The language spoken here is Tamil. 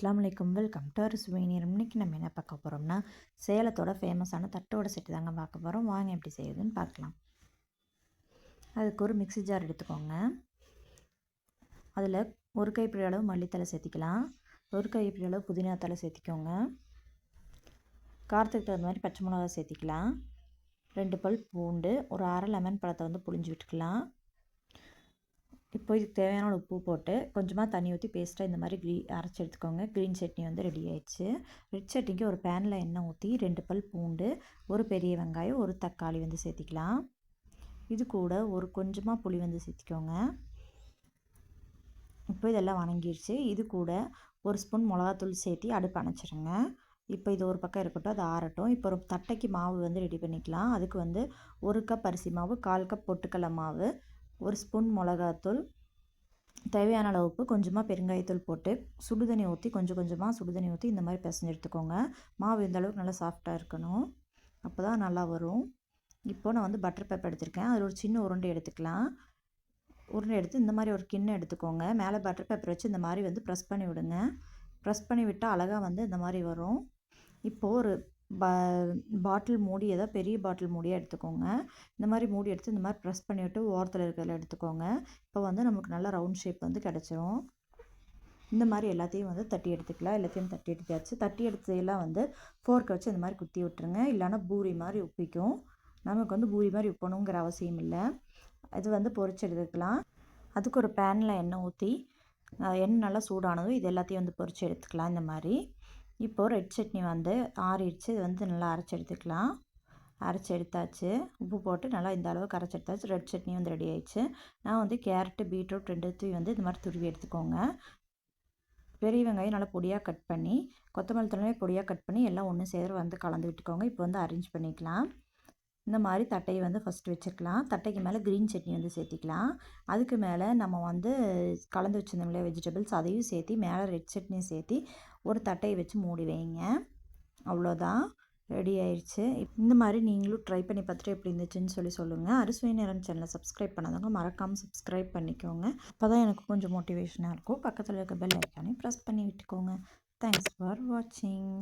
அஸ்ஸலாமு அலைக்கும். வெல்கம் டு அறுசுவை நேரம். இன்றைக்கி நம்ம என்ன பார்க்க போகிறோம்னா, சேலத்தோட ஃபேமஸான தட்டோட செட்டு தாங்க பார்க்க போகிறோம். வாங்க எப்படி செய்யுதுன்னு பார்க்கலாம். அதுக்கு ஒரு மிக்ஸி ஜார் எடுத்துக்கோங்க. அதில் ஒரு கைப்பிடி அளவு மல்லித்தலை சேர்த்திக்கலாம். ஒரு கைப்பிடி அளவு புதினா தலை சேர்த்திக்கோங்க. காரத்துக்கு தகுந்த மாதிரி பச்சை மிளகா சேர்த்திக்கலாம். 2 பல் பூண்டு, ஒரு அரை லெமன் பழத்தை வந்து புழிஞ்சு விட்டுக்கலாம். இப்போ இதுக்கு தேவையான உப்பு போட்டு கொஞ்சமாக தண்ணி ஊற்றி பேஸ்ட்டாக இந்த மாதிரி அரைச்சி எடுத்துக்கோங்க. க்ரீன் சட்னி வந்து ரெடி ஆயிடுச்சு. ரெட் சட்னிக்கு ஒரு பேனில் எண்ணெய் ஊற்றி 2 பல் பூண்டு, ஒரு பெரிய வெங்காயம், ஒரு தக்காளி வந்து சேர்த்திக்கலாம். இது கூட ஒரு கொஞ்சமாக புளி வந்து சேர்த்திக்கோங்க. இப்போ இதெல்லாம் வணங்கிடுச்சு. இது கூட ஒரு ஸ்பூன் மிளகாத்தூள் சேர்த்தி அடுப்பு அணைச்சிருங்க. இப்போ இது ஒரு பக்கம் இருக்கட்டும், அது ஆறட்டும். இப்போ ஒரு தட்டைக்கு மாவு வந்து ரெடி பண்ணிக்கலாம். அதுக்கு வந்து 1 கப் அரிசி மாவு, 1/4 கப் பொட்டுக்கடலை மாவு, 1 ஸ்பூன் மிளகாத்தூள், தேவையான அளவு உப்பு, கொஞ்சமாக பெருங்காயத்தூள் போட்டு சுடுதண்ணி ஊற்றி கொஞ்சமாக சுடுதண்ணி ஊற்றி இந்த மாதிரி பிசைஞ்சு எடுத்துக்கோங்க. மாவு இந்த அளவுக்கு நல்லா சாஃப்டாக இருக்கணும், அப்போ தான் நல்லா வரும். இப்போ நான் வந்து பட்டர் பேப்பர் எடுத்திருக்கேன். அதில் ஒரு சின்ன உருண்டை எடுத்துக்கலாம். உருண்டை எடுத்து இந்த மாதிரி ஒரு கிண்ணம் எடுத்துக்கோங்க. மேலே பட்டர் பேப்பர் வச்சு இந்த மாதிரி வந்து ப்ரெஸ் பண்ணி விடுங்க. ப்ரெஸ் பண்ணி விட்டால் அழகாக வந்து இந்த மாதிரி வரும். இப்போது ஒரு பாட்டில் மூடி, ஏதாவது பெரிய பாட்டில் மூடியாக எடுத்துக்கோங்க. இந்த மாதிரி மூடி எடுத்து இந்த மாதிரி ப்ரெஸ் பண்ணிவிட்டு ஓரத்தில் இருக்கிறதில் எடுத்துக்கோங்க. இப்போ வந்து நமக்கு நல்லா ரவுண்ட் ஷேப் வந்து கிடச்சிரும். இந்த மாதிரி எல்லாத்தையும் வந்து தட்டி எடுத்துக்கலாம். எல்லாத்தையும் தட்டி எடுத்தாச்சு. தட்டி எடுத்ததெல்லாம் வந்து ஃபோர்க்கை வச்சு இந்த மாதிரி குத்தி விட்டுருங்க. இல்லைன்னா பூரி மாதிரி உப்பிக்கும். நமக்கு வந்து பூரி மாதிரி உப்பணுங்கிற அவசியம் இல்லை. இது வந்து பொரிச்சு எடுத்துக்கலாம். அதுக்கு ஒரு பேனில் எண்ணெய் ஊற்றி எண்ணெய் நல்லா சூடானதும் இது எல்லாத்தையும் வந்து பொரிச்சு எடுத்துக்கலாம். இந்த மாதிரி இப்போது ரெட் சட்னி வந்து ஆறிடுச்சு. இது வந்து நல்லா அரைச்சி எடுத்துக்கலாம். அரைச்சி எடுத்தாச்சு. உப்பு போட்டு நல்லா இந்த அளவுக்கு அரைச்சி எடுத்தாச்சு. ரெட் சட்னி வந்து ரெடி ஆயிடுச்சு. நான் வந்து கேரட்டு, பீட்ரூட் 2த்தையும் வந்து இந்த மாதிரி துருவி எடுத்துக்கோங்க. பெரிய வெங்காயம் நல்லா பொடியாக கட் பண்ணி, கொத்தமல்லி தழையை பொடியாக கட் பண்ணி எல்லாம் ஒன்று சேர வந்து கலந்து விட்டுக்கோங்க. இப்போ வந்து அரேஞ்ச் பண்ணிக்கலாம். இந்த மாதிரி தட்டையை வந்து ஃபஸ்ட்டு வச்சுக்கலாம். தட்டைக்கு மேலே க்ரீன் சட்னி வந்து சேர்த்திக்கலாம். அதுக்கு மேலே நம்ம வந்து கலந்து வச்சுருந்தோம் இல்லையா வெஜிடபிள்ஸ், அதையும் சேர்த்தி மேலே ரெட் சட்னி சேர்த்தி ஒரு தட்டையை வச்சு மூடி வைங்க. அவ்வளோதான், ரெடி ஆயிடுச்சு. இந்த மாதிரி நீங்களும் ட்ரை பண்ணி பார்த்துட்டு எப்படி இருந்துச்சுன்னு சொல்லுங்கள். அறுசுவை நேரம் சேனலை சப்ஸ்கிரைப் பண்ணாதவங்க மறக்காமல் சப்ஸ்கிரைப் பண்ணிக்கோங்க. அப்போ தான் எனக்கு கொஞ்சம் மோட்டிவேஷனாக இருக்கும். பக்கத்தில் இருக்க பெல் ஐக்கானே ப்ரெஸ் பண்ணி விட்டுக்கோங்க. தேங்க்ஸ் ஃபார் வாட்சிங்.